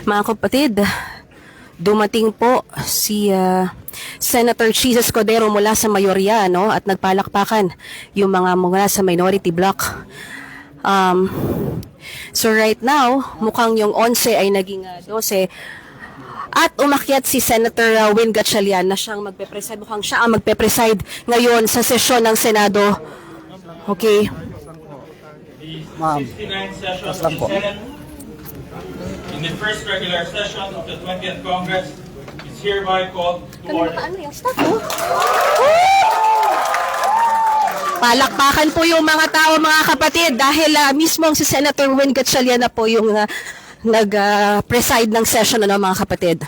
Mga kapatid, dumating po si Senator Chis Escudero mula sa mayorya, no? At nagpalakpakan yung mga mula sa minority bloc. So right now, mukhang yung 11 ay naging 12. At umakyat si Senator Win Gatchalian na siyang magpe-preside. Mukhang siya ang magpe-preside ngayon sa sesyon ng Senado. Okay. Ma'am, 69th session of lang the po. Senate in the first regular session of the 20th Congress is hereby called to order. Palakpakan po yung mga tao, mga kapatid, dahil mismo si Senator Win Gatchalian na po yung nag-preside ng session, mga kapatid.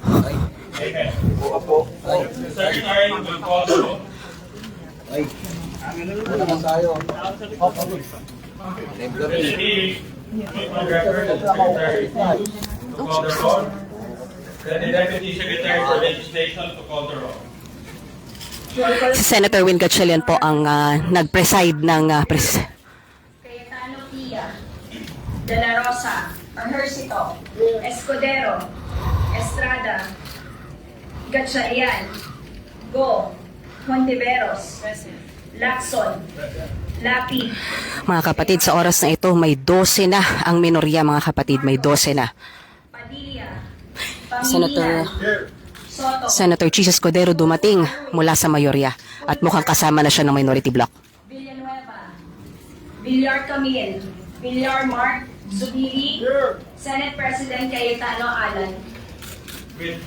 Amen. The Secretary will call the vote. ay, ano naman tayo? Will be on record that the Secretary to call the roll, then the Deputy Secretary for Legislation to call the roll. Si Senator Win Gatchalian po ang nag-preside ng Cayetano Pia, De La Rosa, Ejercito, Escudero, Estrada, Gatchalian, Go, Hontiveros, Lacson, Lapi, mga kapatid. Sa oras na ito, may 12 na ang minorya, mga kapatid. May 12 na. Padilla, Senator Pamilian, Soto, Senator Chis Escudero dumating mula sa mayorya at mukhang kasama na siya ng minority bloc. Villanueva, Villar Camille, Villar Mark, Zubiri, Senate President Cayetano Alan. With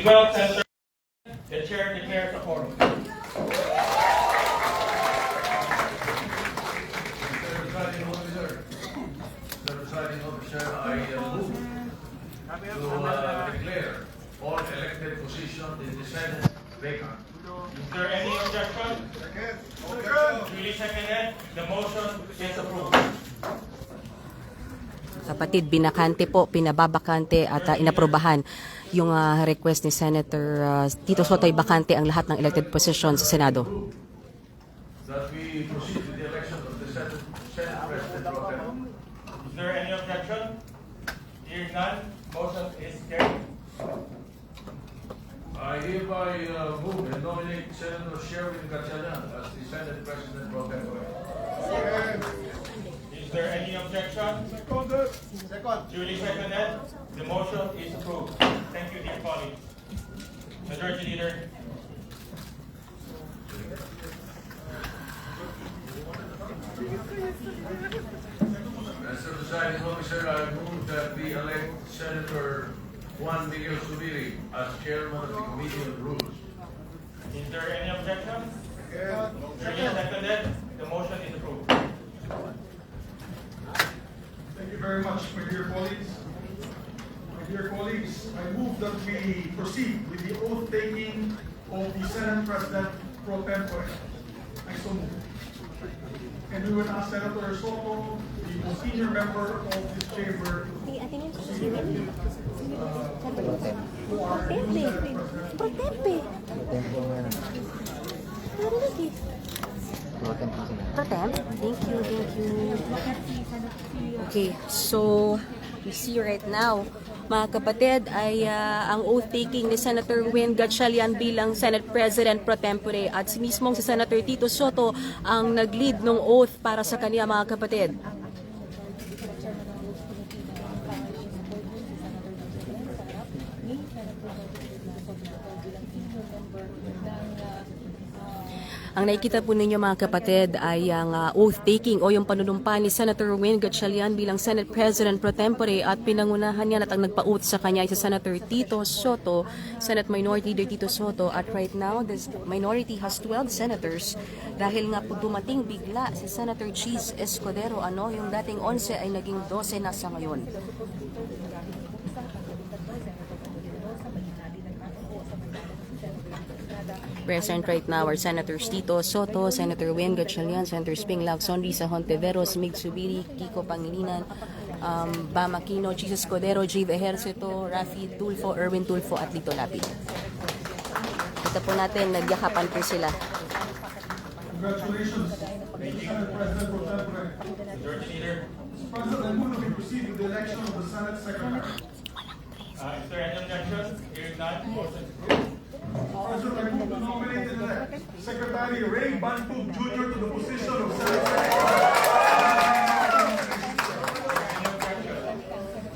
12 senators, the chair declares a quorum. The presiding officer, I move to declare all elected positions in the Senate vacant. Is there any objection? Duly seconded. The motion is approved. Kapatid, binakante po, pinababakante at inaprobahan yung request ni Senator Tito Soto ay bakante ang lahat ng elected positions sa Senado. That we proceed with the election of the Senate President pro tem. Is there any objection? Hearing none, motion is carried. I hereby move and nominate Senator Sherwin Gatchalian as the Senate President pro tempore. Is there any objection? Second. Duly seconded. The motion is approved. Thank you, dear colleagues. Majority Leader. Mr. Presiding Officer, I move that we elect Senator Juan Miguel Zubiri as Chairman of the Committee on Rules. Is there any objection? Duly seconded. The motion is approved. Thank you very much, my dear colleagues. My dear colleagues, I move that we proceed with the oath-taking of the Senate President pro tempore. I so move. And we will ask Senator Soto, the most senior member of this chamber, to proceed with the who are the new Senate President. Thank you. Okay, so we see right now, mga kapatid, ay ang oath-taking ni Senator Win Gatchalian bilang Senate President pro tempore at si mismong si Senator Tito Soto ang nag-lead ng oath para sa kanya, mga kapatid. Ang nakikita po ninyo, mga kapatid, ay ang oath-taking o yung panunumpa ni Senator Win Gatchalian bilang Senate President pro tempore at pinangunahan niya at ang nagpa-oath sa kanya ay si Senator Tito Soto, Senate Minority Leader Tito Soto. At right now, this minority has 12 senators dahil nga po dumating bigla si Senator Chis Escudero. Yung dating 11 ay naging 12 na sa ngayon. Present right now are Senators Tito Soto, Senator Win Gatchalian, Senator Sping Lacson, Risa Hontiveros, Mig Zubiri, Kiko Pangilinan, Bam Aquino, Chis Escudero, Jave Ejercito, Rafi Tulfo, Erwin Tulfo at Lito Lapid. Kita po natin, nagyakapan po sila. Congratulations, Senate President pro tempore. Majority Leader. President, I move that we proceed with the election of the Senate Secretary. Is there any objection? Hearing none, motion is approved. President, I move to nominate and elect Secretary Ray Bantug Jr. to the position of Senate Secretary. Any objection?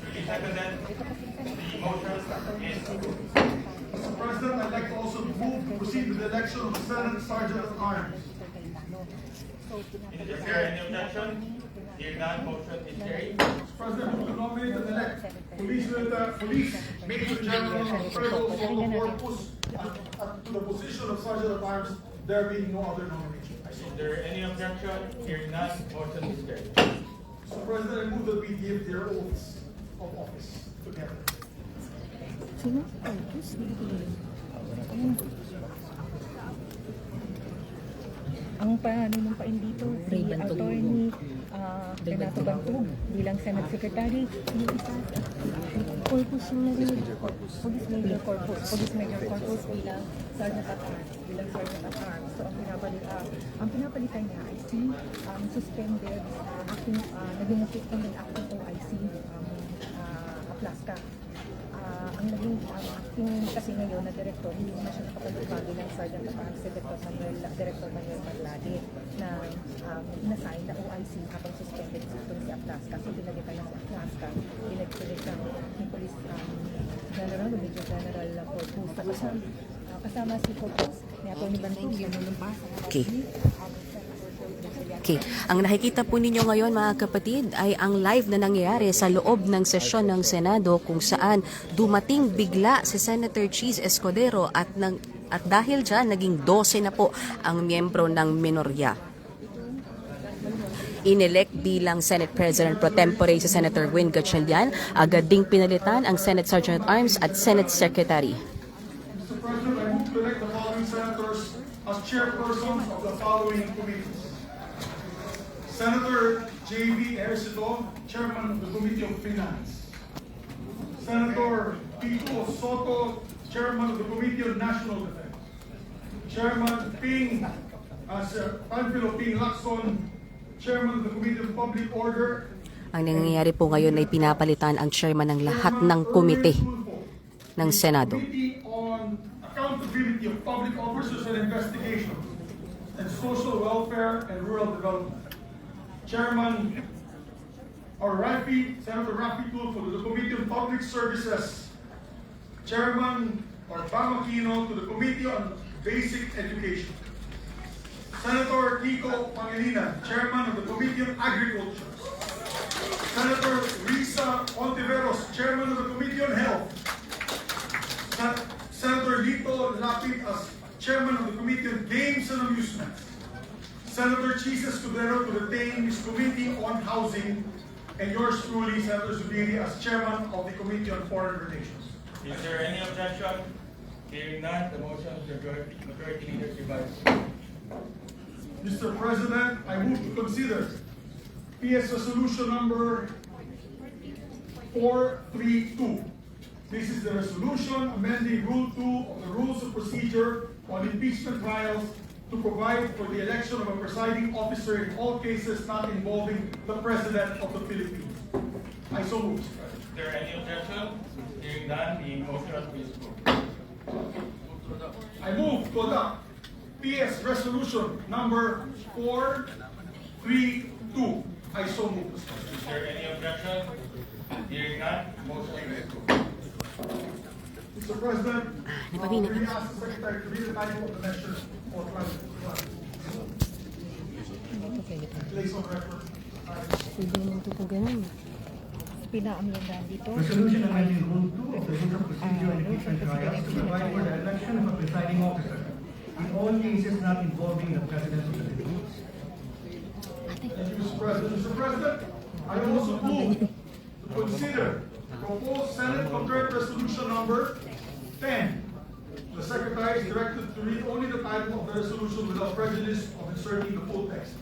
Duly seconded. The motion is approved. Mr. President, I'd like to also move to proceed with the election of the Senate Sergeant at Arms. Is there any objection? Hearing none, motion is carried. Mr. President, I move to nominate and elect Police Major General Alfredo Soto Corpus to the position of Sergeant at Arms, there being no other nomination. I so Is there any objection? Hearing none, motion is carried. Mr. President, I move that we give their oaths of office together. Ang panunumpain dito, si Attorney Renato Bantug bilang Senate Secretary, yung isa, Corpus yung narinig, Police Major Corpus bilang Sergeant at Arms, So ang pinapalitan niya ay si suspended naging suspended acting OIC Aplaska. Ang naging acting kasi ngayon na director, hindi na siya nakapag-ibagi ng Sergeant at Arms Director Manuel Marlade na inassign na OIC habang suspended itong si Aplaska. So pinalitan na si Aplaska, pinagpilit ng Police General, Major General Corpus. Kasama si Corpus, ni Atty. Bantug, Okay. Ang nakikita po ninyo ngayon mga kapatid ay ang live na nangyayari sa loob ng sesyon ng Senado kung saan dumating bigla si Senator Cheese Escudero at dahil dyan naging 12 na po ang miyembro ng minorya. Inelect bilang Senate President pro tempore si Senator Win Gatchalian, agad ding pinalitan ang Senate Sergeant at Arms at Senate Secretary. Mr. President, I move to elect the following senators as chairpersons of the following committees. Senator J.B. Ejercito, Chairman of the Committee of Finance. Senator Tito Soto, Chairman of the Committee on National Defense. Chairman Panfilo Ping Lacson, Chairman of the Committee on Public Order. Ang nangyayari po ngayon ay pinapalitan ang chairman ng lahat ng komite ng Senado. Committee on Accountability of Public Officers and Investigations and Social Welfare and Rural Development. Chairman Senator Rafi Tulfo to the Committee on Public Services. Chairman Bam Aquino to the Committee on Basic Education. Senator Kiko Pangilinan, Chairman of the Committee on Agriculture. Senator Risa Ontiveros, Chairman of the Committee on Health. Senator Lito Lapid as Chairman of the Committee on Games and Amusements. Senator Cheese Escudero to retain his Committee on Housing, and yours truly, Senator Zubiri, as Chairman of the Committee on Foreign Relations. Is there any objection? Hearing none, the motion is adjourned. Majority Leader divides. Mr. President, I move to consider PS Resolution number 432. This is the resolution amending Rule 2 of the Rules of Procedure on Impeachment Trials to provide for the election of a presiding officer in all cases not involving the President of the Philippines. I so move. Is there any objection? Hearing none, the motion is approved. I move to adopt PS Resolution number 432. I so move. Is there any objection? Hearing none, motion is approved. Mr. President, Napabinat. we ask the Secretary to read the title of the measure for place on record. Pwede naman ito po ganun. pinaamyandan dito. Resolution amending Rule 2 of the Rules of Procedure and Impeachment Trials to provide for the election of a presiding officer in all cases not involving the President of the Philippines. Thank you, Mr. President. Mr. President, I also move to consider proposed Senate Concurrent Resolution number 10. The Secretary is directed to read only the title of the resolution without prejudice of inserting the full text.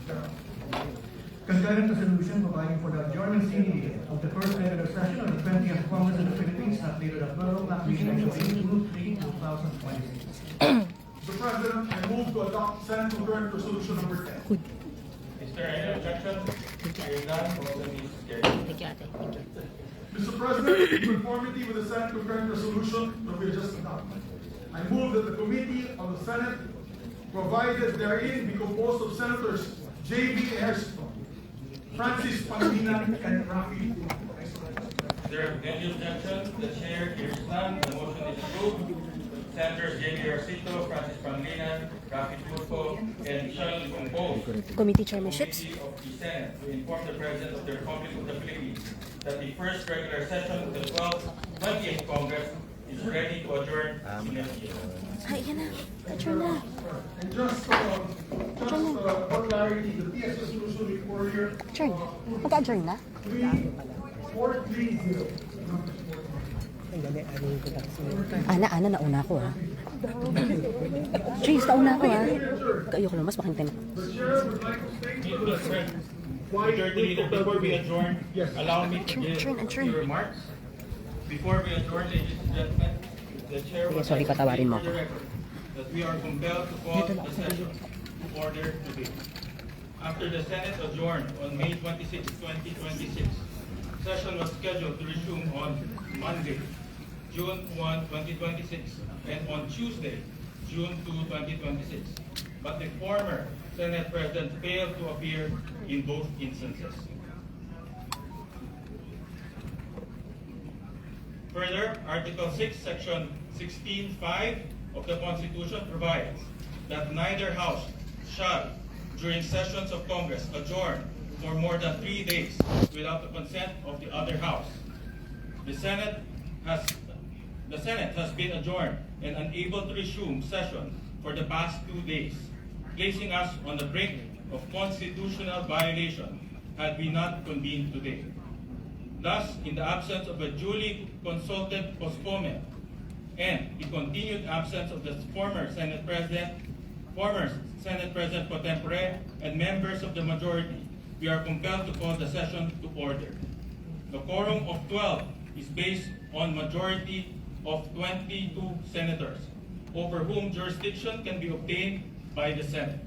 Concurrent resolution providing for the adjournment sine of the first regular session of the 20th Congress of the Philippines not later than 12 o'clock p.m. June 3, 2026. Mr. President, I move to adopt Senate Concurrent Resolution number 10. Is there any objection? Hearing none, motion is carried. Thank you, ate. Thank you. Mr. President, in conformity with the Senate concurrent resolution that we just adopted, I move that the committee of the Senate provided therein be composed of Senators J.B. Ejercito, Francis Pangilinan, and Rafi Tulfo. Is there any objection? The chair hears none. The motion is approved. Senators J.B. Ejercito, Francis Pangilinan, Rafi Tulfo, and shall compose Committee chairmanships. Committee of the Senate to inform the President of the Republic of the Philippines that the first regular session of the 20th Congress is ready to adjourn next year. Ay, yan na. Adjourn na. And just for clarity, the PS resolution we earlier, Adjourn. Mag-adjourn na? 3430. Ana, nauna ako ha. Cheese, nauna ako ha. Ayoko lang, mas makintay na. The chair would like to state Majority Leader, before we adjourn, allow me to give Adjourn. a few remarks. Before we adjourn, ladies and gentlemen, the chair would Sorry, like to patawarin mo state for the record that we are compelled to call the session to order today. After the Senate adjourned on May 26, 2026, session was scheduled to resume on Monday, June 1, 2026, and on Tuesday, June 2, 2026. But the former Senate President failed to appear in both instances. Further, Article 6, Section 16(5) of the Constitution provides that neither House shall, during sessions of Congress, adjourn for more than 3 days without the consent of the other House. The Senate has been adjourned and unable to resume session for the past 2 days, placing us on the brink of constitutional violation had we not convened today. Thus, in the absence of a duly consulted postponement and the continued absence of the former Senate President pro tempore, and members of the majority, we are compelled to call the session to order. The quorum of 12 is based on majority of 22 senators, over whom jurisdiction can be obtained by the Senate.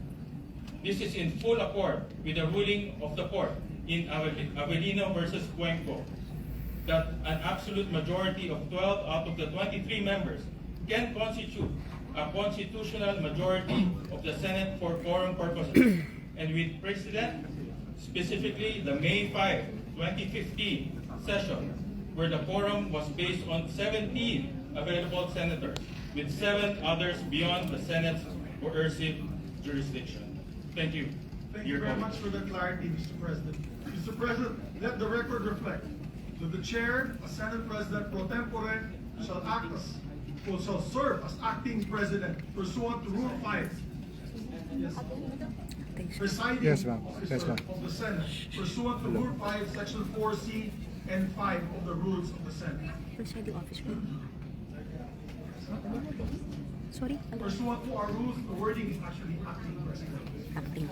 This is in full accord with the ruling of the court in Avelino versus Cuenco, that an absolute majority of 12 out of the 23 members can constitute a constitutional majority of the Senate for quorum purposes, and with precedent, specifically the May 5, 2015 session, where the quorum was based on 17 available senators, with 7 others beyond the Senate's coercive jurisdiction. Thank you. Thank you very much for the clarity, Mr. President. Mr. President, let the record reflect that the chair, a Senate President pro tempore, shall serve as acting president pursuant to Rule 5. Yes. Presiding Yes, ma'am. officer Yes, ma'am. of the Senate pursuant to Rule 5, Section 4C and 5 of the rules of the Senate. Presiding officer. Sorry? Pursuant to our rules, the wording is actually acting president. Acting.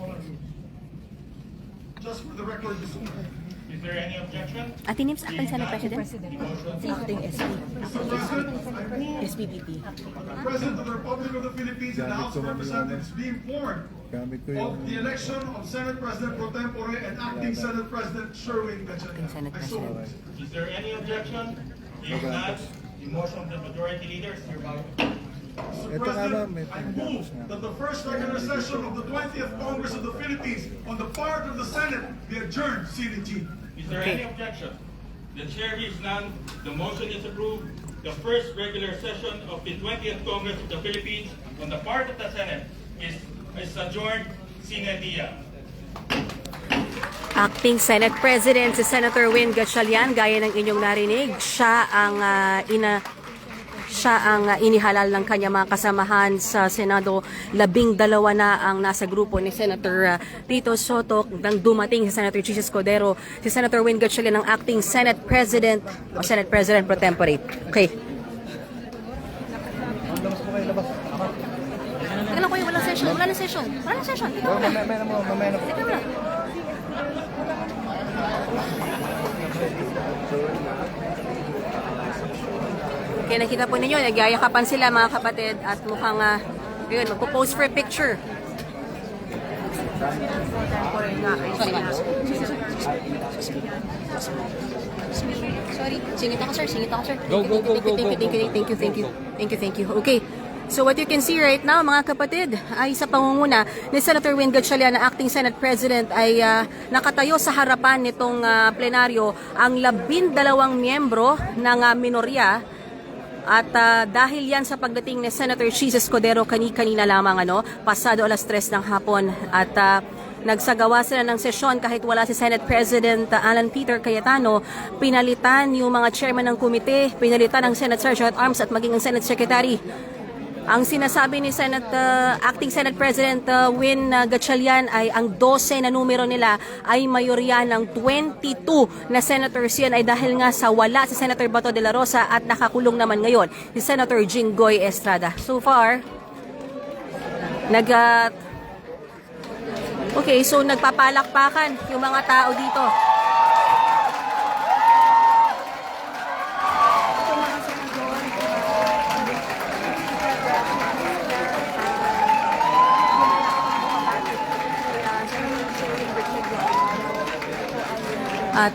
Just for the record, Mr. President. Is there any objection? Ate Nims, acting Senate President? Acting SP. Mr. President, I move SPVP. the President of the Republic of the Philippines and the House of Representatives be informed of the election of Senate President pro tempore and acting Senate President Sherwin Acting Senate Gatchalian. I so President. move. Is there any objection? If not, the motion of the majority leader is hereby. Mr. President, I move that the first regular session of the 20th Congress of the Philippines on the part of the Senate be adjourned, CDG. Is there any objection? The chair hears none. The motion is approved. The first regular session of the 20th Congress of the Philippines on the part of the Senate is adjourned sine die. Acting Senate President si Senator Win Gatchalian, gaya ng inyong narinig, siya ang inihalal ng kanya mga kasamahan sa Senado. 12 na ang nasa grupo ni Senator Tito Soto nang dumating si Senator Chis Escudero. Si Senator Win Gatchalian ang acting Senate President o Senate President pro tempore. Okay. Tingnan ko yung walang session. Wala na session. Wala na session. Mamaya na po. Tingnan mo lang. Kaya nakita po ninyo, nagyayakapan sila mga kapatid at mukhang yun, magpo-pose for a picture. Sorry, ma'am. Sorry, singit ako sir. Thank you. Okay. So what you can see right now, mga kapatid, ay sa pangunguna ni Senator Win Gatchalian na acting Senate President ay nakatayo sa harapan nitong plenaryo ang 12 miyembro ng minorya. At dahil yan sa pagdating ni Senator Chis Escudero kanina lamang pasado alas 3 ng hapon at nagsagawa sila ng sesyon kahit wala si Senate President Alan Peter Cayetano, pinalitan yung mga chairman ng komite, pinalitan ang Senate Sergeant at Arms at maging ang Senate Secretary. Ang sinasabi ni Acting Senate President Win Gatchalian ay ang 12 na numero nila ay mayorya ng 22 na senators. Yan ay dahil nga sa wala si Senator Bato de la Rosa at nakakulong naman ngayon si Senator Jinggoy Estrada. So far, nagpapalakpakan yung mga tao dito. At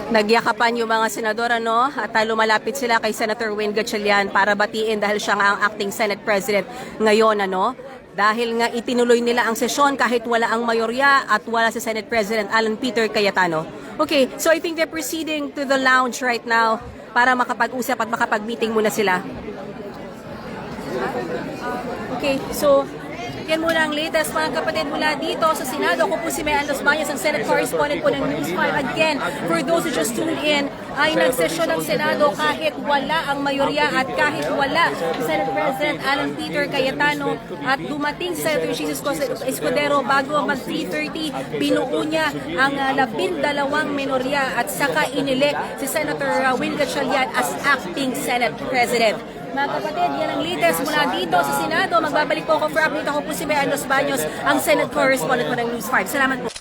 nagyakapan yung mga senador at lumalapit sila kay Senator Win Gatchalian para batiin dahil siya nga ang acting Senate President ngayon dahil nga itinuloy nila ang sesyon kahit wala ang mayorya at wala si Senate President Alan Peter Cayetano. Okay, so I think they're proceeding to the lounge right now para makapag-usap at makapag-meeting muna sila. Okay, so yan muna ang latest mga kapatid mula dito sa Senado. Ako po si Mayan Los Baños, ang Senate correspondent po ng News 5. Again, for those who just tuned in, ay nagsesyon ng Senado kahit wala ang mayorya at kahit wala si Senate President Alan Peter Cayetano at dumating si Senator Chis Escudero bago mag 3:30, binuo niya ang 12 minorya at saka inelect si Senator Win Gatchalian as acting Senate President. Mga kapatid, yan ang latest mula dito sa Senado. Magbabalik po ako for update. Ako po si Mayan Los Baños, ang Senate correspondent po ng News 5. Salamat po.